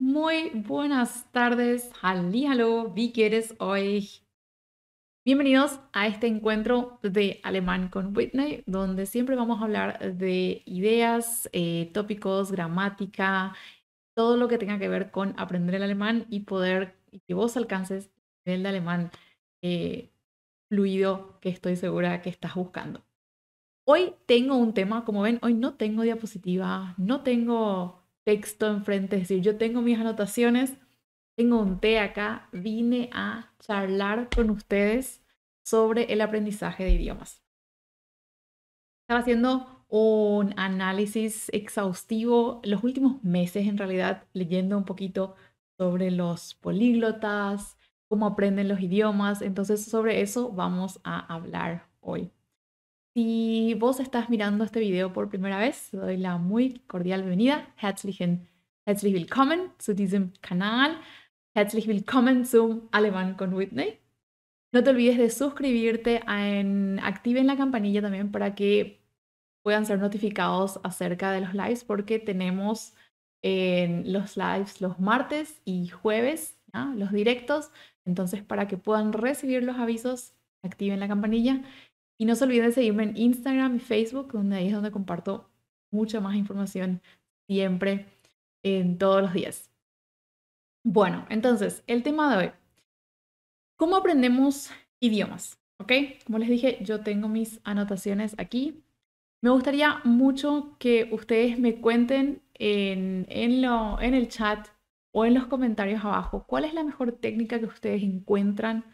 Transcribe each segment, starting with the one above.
Muy buenas tardes, hallihallo, wie geht es euch? Bienvenidos a este encuentro de Alemán con Whitney, donde siempre vamos a hablar de ideas, tópicos, gramática, todo lo que tenga que ver con aprender el alemán y poder y que vos alcances el nivel de alemán eh, fluido que estoy segura que estás buscando. Hoy tengo un tema, como ven, hoy no tengo diapositiva, no tengo texto enfrente, es decir, yo tengo mis anotaciones, tengo un té acá, vine a charlar con ustedes sobre el aprendizaje de idiomas. Estaba haciendo un análisis exhaustivo los últimos meses, en realidad, leyendo un poquito sobre los políglotas, cómo aprenden los idiomas, entonces sobre eso vamos a hablar hoy. Si vos estás mirando este video por primera vez, te doy la muy cordial bienvenida. Herzlich willkommen zu diesem Kanal. Herzlich willkommen zum Alemán con Whitney. No te olvides de suscribirte, activen la campanilla también para que puedan ser notificados acerca de los lives, porque tenemos los lives los martes y jueves, ¿ya? Los directos. Entonces, para que puedan recibir los avisos, activen la campanilla. Y no se olviden de seguirme en Instagram y Facebook, donde ahí es donde comparto mucha más información siempre, en todos los días. Bueno, entonces, el tema de hoy. ¿Cómo aprendemos idiomas? ¿Ok? Como les dije, yo tengo mis anotaciones aquí. Me gustaría mucho que ustedes me cuenten en el chat o en los comentarios abajo cuál es la mejor técnica que ustedes encuentran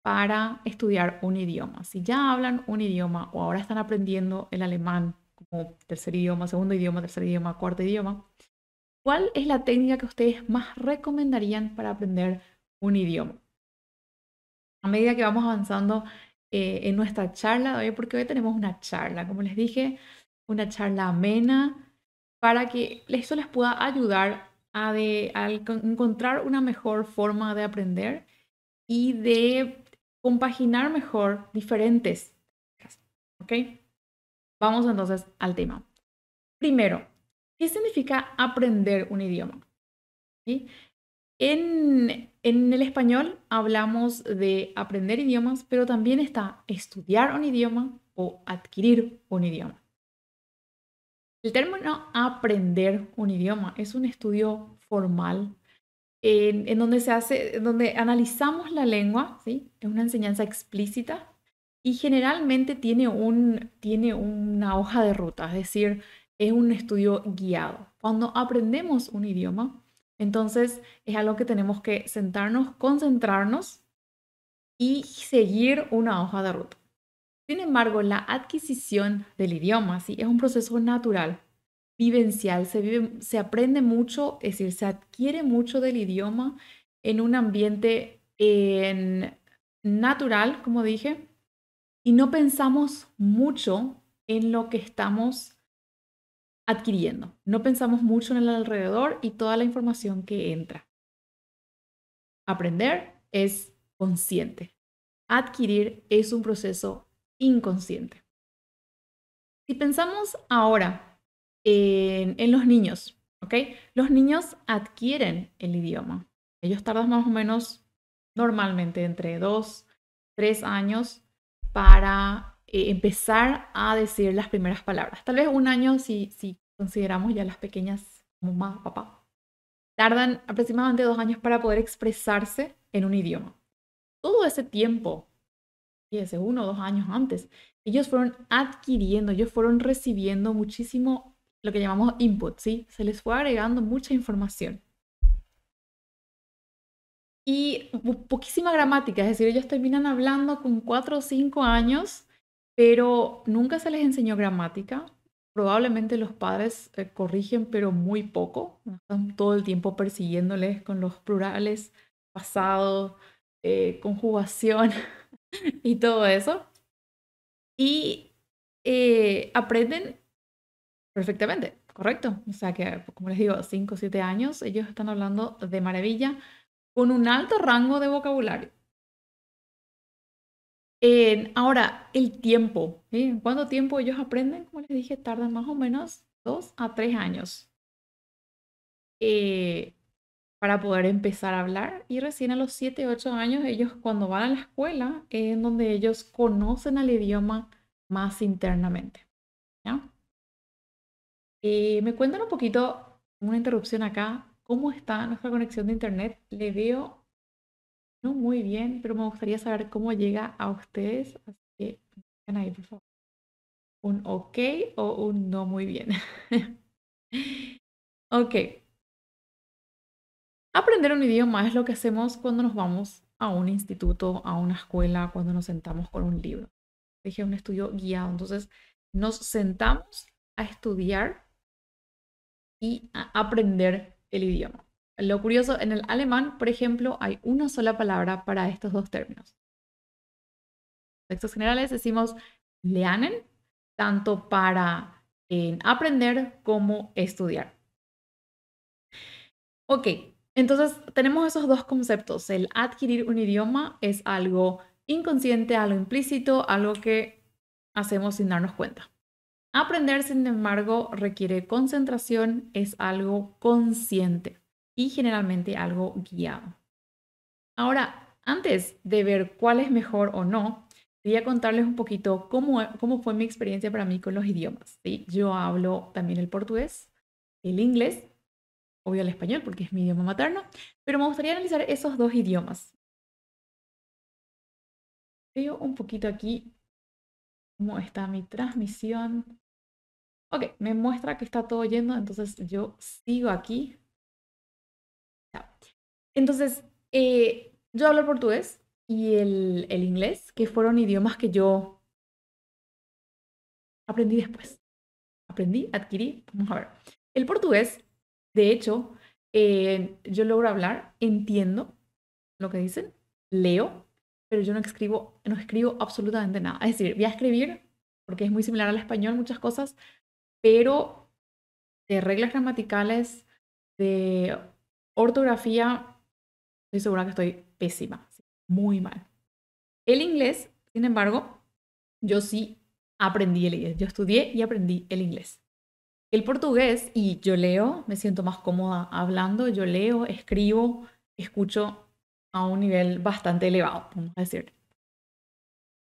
para estudiar un idioma. Si ya hablan un idioma o ahora están aprendiendo el alemán como tercer idioma, segundo idioma, tercer idioma, cuarto idioma, ¿cuál es la técnica que ustedes más recomendarían para aprender un idioma? A medida que vamos avanzando en nuestra charla de hoy, porque hoy tenemos una charla, como les dije, una charla amena para que eso les pueda ayudar a encontrar una mejor forma de aprender y de compaginar mejor diferentes técnicas. ¿Ok? Vamos entonces al tema. Primero, ¿qué significa aprender un idioma? ¿Sí? En el español hablamos de aprender idiomas, pero también está estudiar un idioma o adquirir un idioma. El término aprender un idioma es un estudio formal en donde en donde analizamos la lengua, ¿sí? Es una enseñanza explícita y generalmente tiene una hoja de ruta, es decir, es un estudio guiado. Cuando aprendemos un idioma, entonces es algo que tenemos que sentarnos, concentrarnos y seguir una hoja de ruta. Sin embargo, la adquisición del idioma, ¿sí? Es un proceso natural, vivencial, se aprende mucho, es decir, se adquiere mucho del idioma en un ambiente natural, como dije, y no pensamos mucho en lo que estamos adquiriendo. No pensamos mucho en el alrededor y toda la información que entra. Aprender es consciente. Adquirir es un proceso inconsciente. Si pensamos ahora en los niños, ¿ok? Los niños adquieren el idioma. Ellos tardan más o menos normalmente entre 2, 3 años para empezar a decir las primeras palabras. Tal vez un año si consideramos ya las pequeñas como mamá, papá. Tardan aproximadamente 2 años para poder expresarse en un idioma. Todo ese tiempo, fíjense, 1 o 2 años antes, ellos fueron adquiriendo, ellos fueron recibiendo muchísimo lo que llamamos input, ¿sí? Se les fue agregando mucha información. Y poquísima gramática, es decir, ellos terminan hablando con 4 o 5 años, pero nunca se les enseñó gramática. Probablemente los padres corrigen, pero muy poco. Están todo el tiempo persiguiéndoles con los plurales, pasado, conjugación y todo eso. Y aprenden perfectamente, correcto. O sea que, como les digo, 5 o 7 años, ellos están hablando de maravilla con un alto rango de vocabulario. Ahora, el tiempo. ¿Sí? ¿En cuánto tiempo ellos aprenden? Como les dije, tardan más o menos 2 a 3 años. Eh, para poder empezar a hablar. Y recién a los 7, 8 años, ellos cuando van a la escuela, es en donde ellos conocen al idioma más internamente. ¿Ya? Me cuentan un poquito, una interrupción acá, cómo está nuestra conexión de internet. Le veo no muy bien, pero me gustaría saber cómo llega a ustedes. Así que pongan ahí, por favor, un ok o un no muy bien. Ok, aprender un idioma es lo que hacemos cuando nos vamos a un instituto, a una escuela, cuando nos sentamos con un libro. Dije un estudio guiado. Entonces, nos sentamos a estudiar y a aprender el idioma. Lo curioso, en el alemán, por ejemplo, hay una sola palabra para estos dos términos. En textos generales decimos lernen, tanto para aprender como estudiar. Ok, entonces tenemos esos dos conceptos. El adquirir un idioma es algo inconsciente, algo implícito, algo que hacemos sin darnos cuenta. Aprender, sin embargo, requiere concentración, es algo consciente y generalmente algo guiado. Ahora, antes de ver cuál es mejor o no, quería contarles un poquito cómo fue mi experiencia para mí con los idiomas. ¿Sí? Yo hablo también el portugués, el inglés, obvio el español porque es mi idioma materno, pero me gustaría analizar esos dos idiomas. Veo un poquito aquí cómo está mi transmisión. Ok, me muestra que está todo yendo, entonces yo sigo aquí. Ya. Entonces, yo hablo el portugués y el inglés, que fueron idiomas que yo aprendí después. Aprendí, adquirí, vamos a ver. El portugués, de hecho, yo logro hablar, entiendo lo que dicen, leo, pero yo no escribo absolutamente nada. Es decir, voy a escribir, porque es muy similar al español muchas cosas, pero de reglas gramaticales, de ortografía, estoy segura que estoy pésima, muy mal. El inglés, sin embargo, yo sí aprendí el inglés. Yo estudié y aprendí el inglés. El portugués, y yo leo, me siento más cómoda hablando, yo leo, escribo, escucho a un nivel bastante elevado, vamos a decir.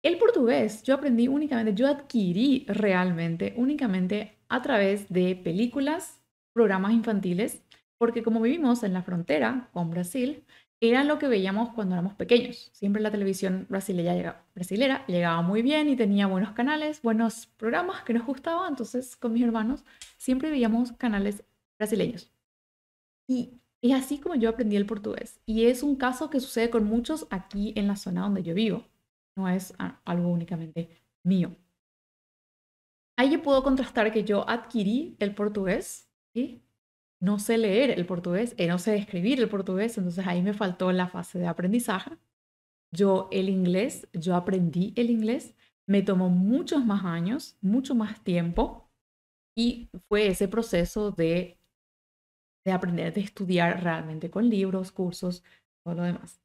El portugués yo aprendí únicamente, yo adquirí realmente únicamente a través de películas, programas infantiles, porque como vivimos en la frontera con Brasil, era lo que veíamos cuando éramos pequeños. Siempre la televisión brasilera llegaba muy bien y tenía buenos canales, buenos programas que nos gustaban, entonces con mis hermanos siempre veíamos canales brasileños. Y es así como yo aprendí el portugués. Y es un caso que sucede con muchos aquí en la zona donde yo vivo. No es algo únicamente mío. Ahí yo puedo contrastar que yo adquirí el portugués, ¿sí? No sé leer el portugués, no sé escribir el portugués, entonces ahí me faltó la fase de aprendizaje. Yo el inglés, yo aprendí el inglés, me tomó muchos más años, mucho más tiempo y fue ese proceso de aprender, de estudiar realmente con libros, cursos, todo lo demás.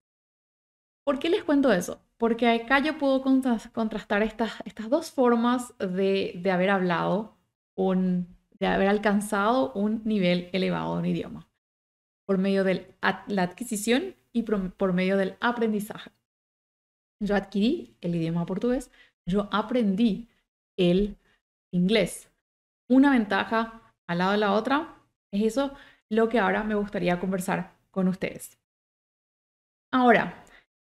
¿Por qué les cuento eso? Porque acá yo puedo contrastar estas dos formas de haber hablado, de haber alcanzado un nivel elevado de un idioma, por medio de la adquisición y por medio del aprendizaje. Yo adquirí el idioma portugués, yo aprendí el inglés. Una ventaja al lado de la otra es eso lo que ahora me gustaría conversar con ustedes. Ahora,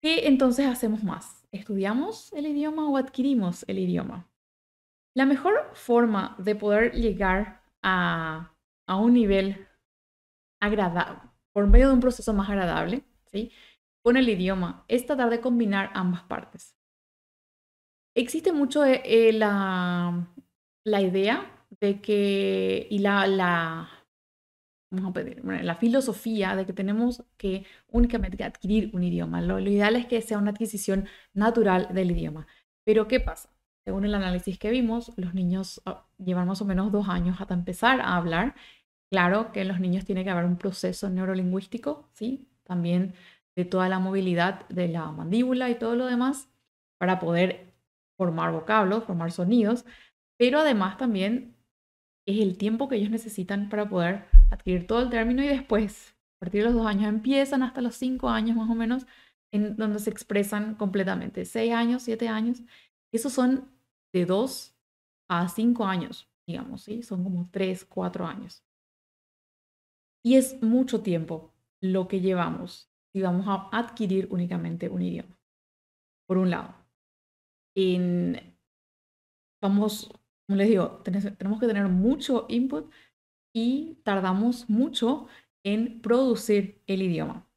¿qué entonces hacemos más? ¿Estudiamos el idioma o adquirimos el idioma? La mejor forma de poder llegar a un nivel agradable, por medio de un proceso más agradable, ¿sí? Con el idioma, es tratar de combinar ambas partes. Existe mucho la idea de que, y vamos a pedir, bueno, la filosofía de que tenemos que únicamente adquirir un idioma. Lo ideal es que sea una adquisición natural del idioma. Pero ¿qué pasa? Según el análisis que vimos, los niños llevan más o menos 2 años hasta empezar a hablar. Claro que en los niños tiene que haber un proceso neurolingüístico, ¿sí? También de toda la movilidad de la mandíbula y todo lo demás para poder formar vocablos, formar sonidos, pero además también es el tiempo que ellos necesitan para poder adquirir todo el término y después partir de los 2 años empiezan hasta los 5 años más o menos, en donde se expresan completamente. 6 años, 7 años, esos son de 2 a 5 años, digamos, ¿sí? Son como 3, 4 años. Y es mucho tiempo lo que llevamos si vamos a adquirir únicamente un idioma. Por un lado, en, vamos, como les digo, tenemos que tener mucho input y tardamos mucho en producir el idioma.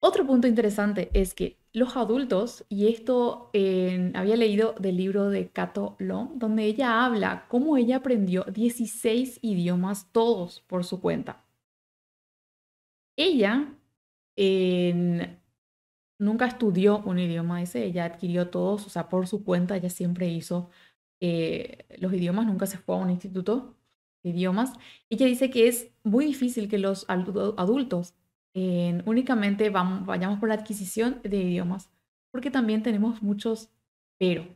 Otro punto interesante es que los adultos, y esto había leído del libro de Cato Long, donde ella habla cómo ella aprendió 16 idiomas todos por su cuenta. Ella nunca estudió un idioma ese, ella adquirió todos, o sea, por su cuenta, ella siempre hizo los idiomas, nunca se fue a un instituto de idiomas. Ella dice que es muy difícil que los adultos únicamente vayamos por la adquisición de idiomas, porque también tenemos muchos pero.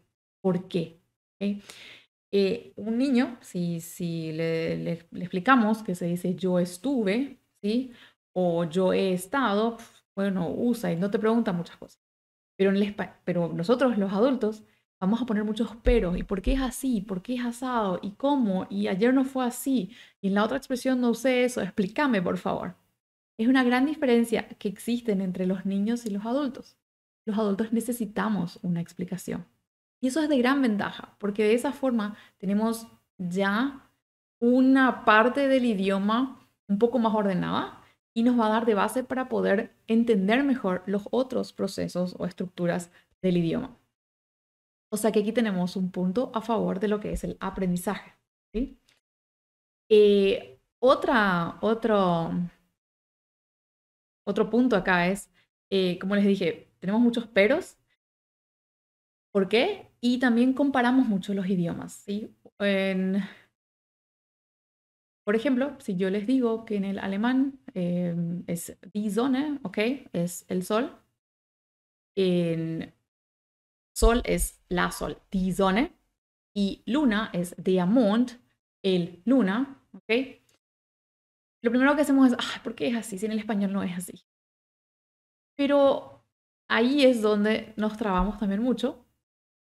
¿Por qué? ¿Ok? Un niño, si le explicamos que se dice yo estuve, ¿sí? O yo he estado, bueno, usa y no te pregunta muchas cosas. Pero nosotros, los adultos, vamos a poner muchos peros. ¿Y por qué es así? ¿Por qué es asado? ¿Y cómo? Y ayer no fue así. Y en la otra expresión no usé eso. Explícame, por favor. Es una gran diferencia que existen entre los niños y los adultos. Los adultos necesitamos una explicación. Y eso es de gran ventaja, porque de esa forma tenemos ya una parte del idioma un poco más ordenada y nos va a dar de base para poder entender mejor los otros procesos o estructuras del idioma. O sea que aquí tenemos un punto a favor de lo que es el aprendizaje. ¿Sí? Otro punto acá es, como les dije, tenemos muchos peros. ¿Por qué? Y también comparamos mucho los idiomas, ¿sí? Por ejemplo, si yo les digo que en el alemán es die Sonne, ¿ok? Es el sol. En sol es la sol, die Sonne. Y luna es der Mond, el luna, ¿ok? Lo primero que hacemos es, ¿por qué es así? Si en el español no es así. Pero ahí es donde nos trabamos también mucho,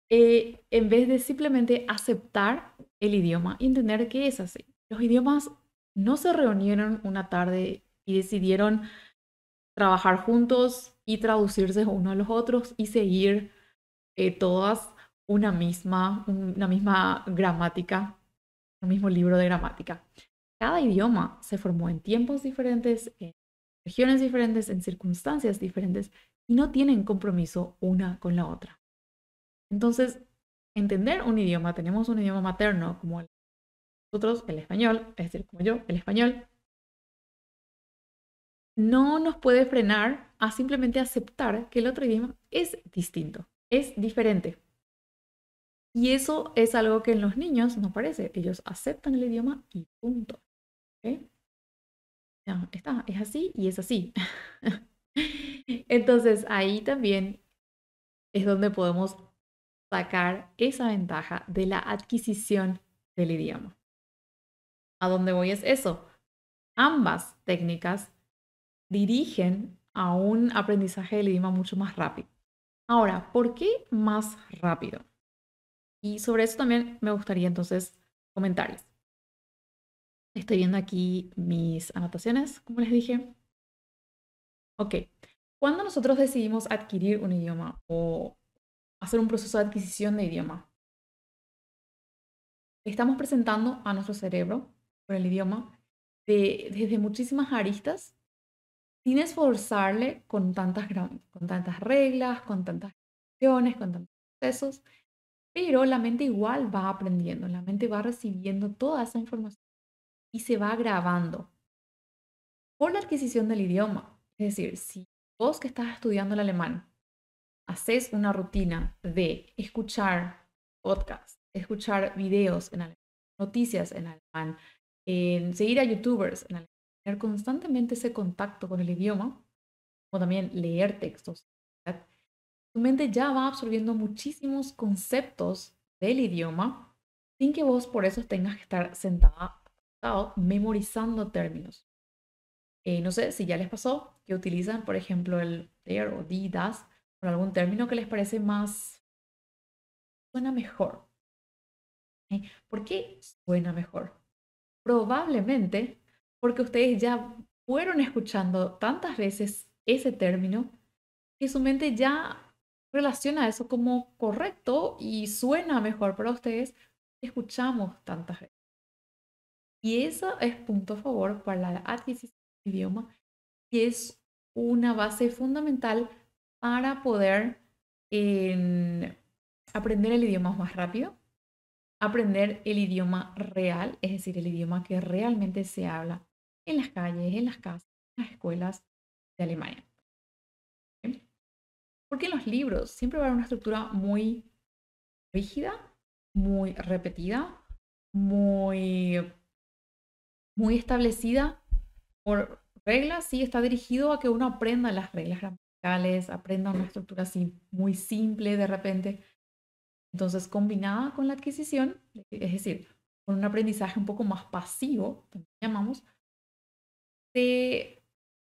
en vez de simplemente aceptar el idioma y entender que es así. Los idiomas no se reunieron una tarde y decidieron trabajar juntos y traducirse uno a los otros y seguir todas una misma gramática, un mismo libro de gramática. Cada idioma se formó en tiempos diferentes, en regiones diferentes, en circunstancias diferentes y no tienen compromiso una con la otra. Entonces, entender un idioma, tenemos un idioma materno como nosotros, el español, es decir, como yo, el español, no nos puede frenar a simplemente aceptar que el otro idioma es distinto, es diferente. Y eso es algo que en los niños no parece. Ellos aceptan el idioma y punto. ¿Ok? Ya está, es así y es así. Entonces ahí también es donde podemos sacar esa ventaja de la adquisición del idioma. ¿A dónde voy es eso? Ambas técnicas dirigen a un aprendizaje del idioma mucho más rápido. Ahora, ¿por qué más rápido? Y sobre eso también me gustaría entonces comentarles. Estoy viendo aquí mis anotaciones, como les dije. Ok, cuando nosotros decidimos adquirir un idioma o hacer un proceso de adquisición de idioma, estamos presentando a nuestro cerebro por el idioma desde muchísimas aristas sin esforzarle con tantas reglas, con tantas acciones, con tantos procesos, pero la mente igual va aprendiendo, la mente va recibiendo toda esa información y se va grabando por la adquisición del idioma. Es decir, si vos que estás estudiando el alemán haces una rutina de escuchar podcasts, escuchar videos en alemán, noticias en alemán, en seguir a youtubers en alemán, tener constantemente ese contacto con el idioma, o también leer textos, ¿verdad? Tu mente ya va absorbiendo muchísimos conceptos del idioma sin que vos por eso tengas que estar sentado memorizando términos. No sé si ya les pasó que utilizan, por ejemplo, el there o the, das, por algún término que les parece más, suena mejor. ¿Por qué suena mejor? Probablemente porque ustedes ya fueron escuchando tantas veces ese término que su mente ya relaciona eso como correcto y suena mejor para ustedes. Escuchamos tantas veces. Y eso es punto a favor para la adquisición de idioma y es una base fundamental para poder en, aprender el idioma más rápido, aprender el idioma real, es decir, el idioma que realmente se habla en las calles, en las casas, en las escuelas de Alemania. ¿Ok? Porque en los libros siempre va a haber una estructura muy rígida, muy repetida, muy, muy establecida por reglas, sí está dirigido a que uno aprenda las reglas gramaticales, aprenda una estructura así muy simple de repente. Entonces, combinada con la adquisición, es decir, con un aprendizaje un poco más pasivo, también llamamos, se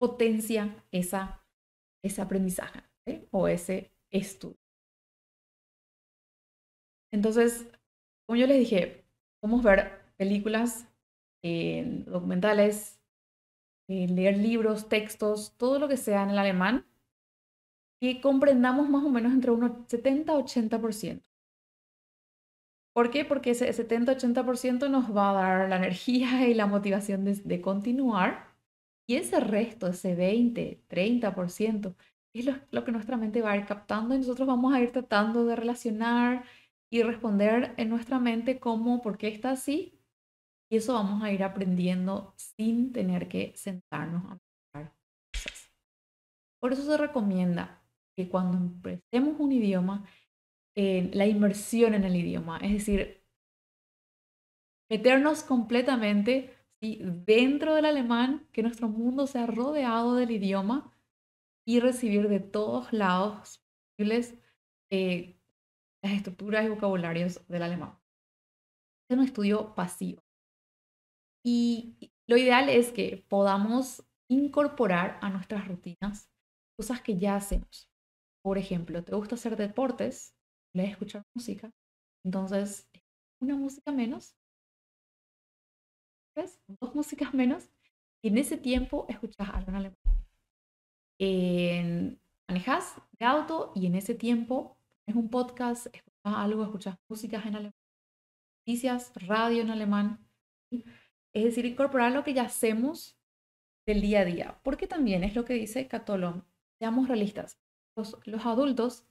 potencia ese aprendizaje, ¿sí? O ese estudio. Entonces, como yo les dije, podemos ver películas, documentales, leer libros, textos, todo lo que sea en el alemán, que comprendamos más o menos entre un 70-80%. ¿Por qué? Porque ese 70-80% nos va a dar la energía y la motivación de continuar. Y ese resto, ese 20-30%, es lo que nuestra mente va a ir captando y nosotros vamos a ir tratando de relacionar y responder en nuestra mente cómo, por qué está así. Y eso vamos a ir aprendiendo sin tener que sentarnos a pensar cosas. Por eso se recomienda que cuando empecemos un idioma, la inmersión en el idioma, es decir, meternos completamente, ¿sí?, dentro del alemán, que nuestro mundo sea rodeado del idioma y recibir de todos lados posibles eh, las estructuras y vocabularios del alemán. Es un estudio pasivo. Y lo ideal es que podamos incorporar a nuestras rutinas cosas que ya hacemos. Por ejemplo, ¿te gusta hacer deportes? ¿Le escuchar música? Entonces, una música menos, ¿ves? Dos músicas menos. Y en ese tiempo escuchas algo en alemán. Manejas de auto y en ese tiempo es un podcast, escuchas algo, escuchas músicas en alemán, noticias, radio en alemán. ¿Sí? Es decir, incorporar lo que ya hacemos del día a día. Porque también es lo que dice Catolón. Seamos realistas. Los adultos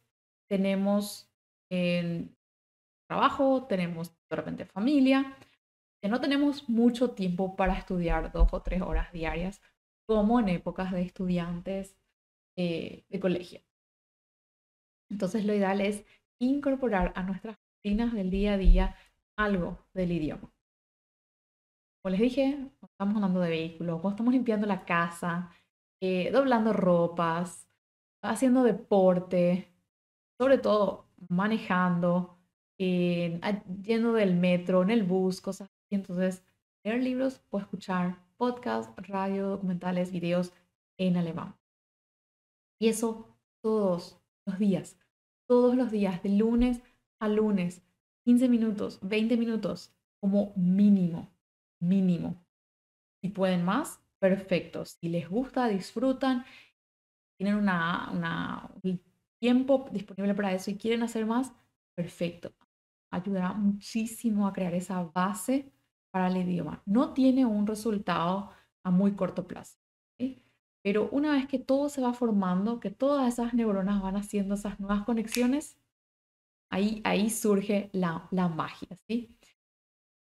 tenemos trabajo, tenemos de repente familia, que no tenemos mucho tiempo para estudiar 2 o 3 horas diarias, como en épocas de estudiantes de colegio. Entonces, lo ideal es incorporar a nuestras rutinas del día a día algo del idioma. Como les dije, cuando estamos andando de vehículo, cuando estamos limpiando la casa, doblando ropas, haciendo deporte, sobre todo manejando, yendo del metro, en el bus, cosas así. Entonces, leer libros o escuchar podcasts, radio, documentales, videos en alemán. Y eso todos los días, de lunes a lunes, 15 minutos, 20 minutos, como mínimo, mínimo. Si pueden más, perfecto. Si les gusta, disfrutan, tienen un tiempo disponible para eso y quieren hacer más, perfecto. Ayudará muchísimo a crear esa base para el idioma. No tiene un resultado a muy corto plazo, ¿sí? Pero una vez que todo se va formando, que todas esas neuronas van haciendo esas nuevas conexiones, ahí surge la magia, ¿sí?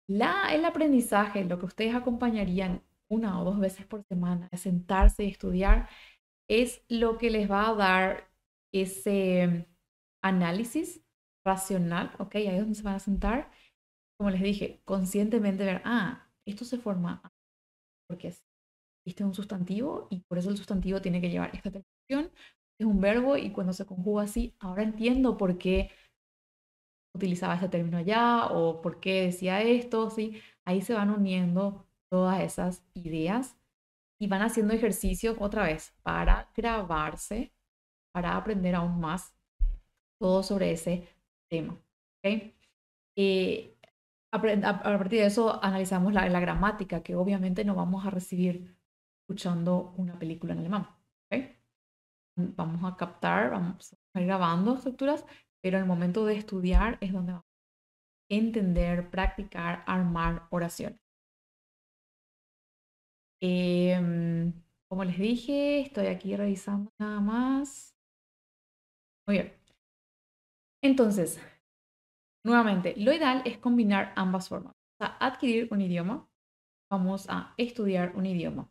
El aprendizaje, lo que ustedes acompañarían 1 o 2 veces por semana, de sentarse y estudiar, es lo que les va a dar ese análisis racional, ¿ok? Ahí es donde se van a sentar, como les dije, conscientemente ver, esto se forma porque este es un sustantivo y por eso el sustantivo tiene que llevar esta terminación, es un verbo y cuando se conjuga así, ahora entiendo por qué utilizaba este término allá o por qué decía esto, ¿sí? Ahí se van uniendo todas esas ideas y van haciendo ejercicios otra vez para grabarse, para aprender aún más todo sobre ese tema. ¿Ok? Eh, a partir de eso analizamos la gramática, que obviamente no vamos a recibir escuchando una película en alemán. ¿Ok? Vamos a captar, vamos a ir grabando estructuras, pero en el momento de estudiar es donde vamos a entender, practicar, armar oraciones. Como les dije, estoy aquí revisando nada más. Muy bien. Entonces, nuevamente, lo ideal es combinar ambas formas. O sea, adquirir un idioma, vamos a estudiar un idioma.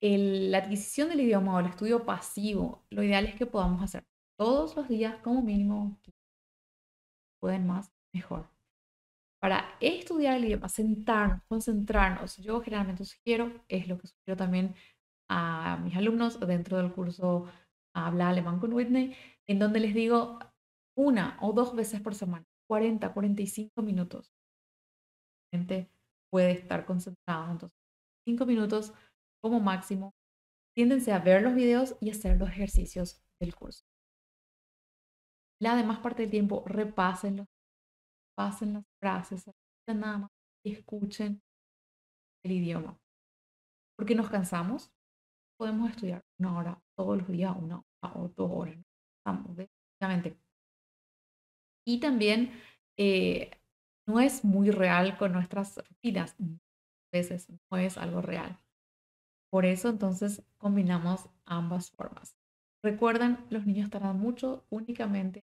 La adquisición del idioma o el estudio pasivo, lo ideal es que podamos hacer todos los días como mínimo, pueden más, mejor. Para estudiar el idioma, sentarnos, concentrarnos, yo generalmente sugiero, es lo que sugiero también a mis alumnos dentro del curso Habla Alemán con Whitney, en donde les digo 1 o 2 veces por semana, 40, 45 minutos. La gente puede estar concentrado, entonces 5 minutos como máximo. Tiéndense a ver los videos y hacer los ejercicios del curso. La demás parte del tiempo repásenlos, pasen las frases, nada más y escuchen el idioma. Porque nos cansamos, podemos estudiar 1 hora todos los días, 1 hora o 2 horas. ¿No? Estamos, definitivamente. Y también no es muy real con nuestras rutinas. A veces no es algo real. Por eso entonces combinamos ambas formas. Recuerden, los niños tardan mucho únicamente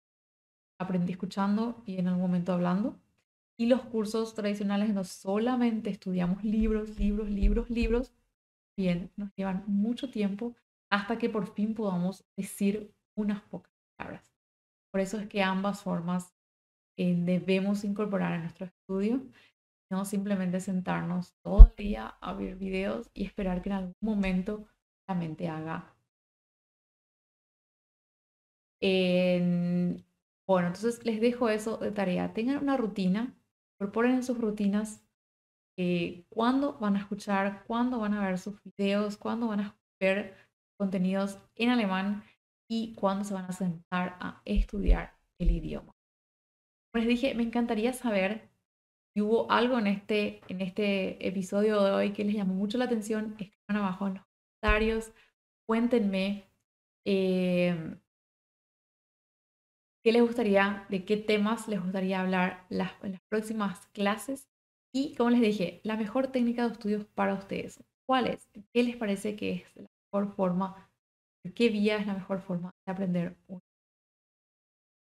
aprendí escuchando y en algún momento hablando. Y los cursos tradicionales no solamente estudiamos libros, libros, libros, libros, bien, nos llevan mucho tiempo hasta que por fin podamos decir unas pocas palabras. Por eso es que ambas formas debemos incorporar en nuestro estudio, no simplemente sentarnos todo el día a ver videos y esperar que en algún momento la mente haga. Bueno, entonces les dejo eso de tarea. Tengan una rutina, incorporen en sus rutinas cuándo van a escuchar, cuándo van a ver sus videos, cuándo van a ver contenidos en alemán y cuándo se van a sentar a estudiar el idioma. Como les dije, me encantaría saber si hubo algo en este episodio de hoy que les llamó mucho la atención. Escriban abajo en los comentarios, cuéntenme eh, qué les gustaría, de qué temas les gustaría hablar en las próximas clases. Y como les dije, la mejor técnica de estudios para ustedes. ¿Cuál es? ¿Qué les parece que es la mejor forma? ¿Qué vía es la mejor forma de aprender?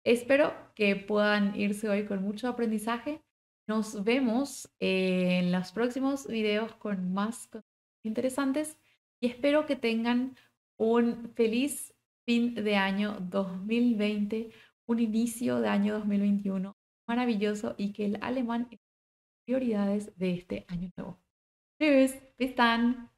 Espero que puedan irse hoy con mucho aprendizaje. Nos vemos en los próximos videos con más cosas interesantes y espero que tengan un feliz fin de año 2020, un inicio de año 2021 maravilloso y que el alemán es prioridades de este año nuevo. Tschüss, bis dann.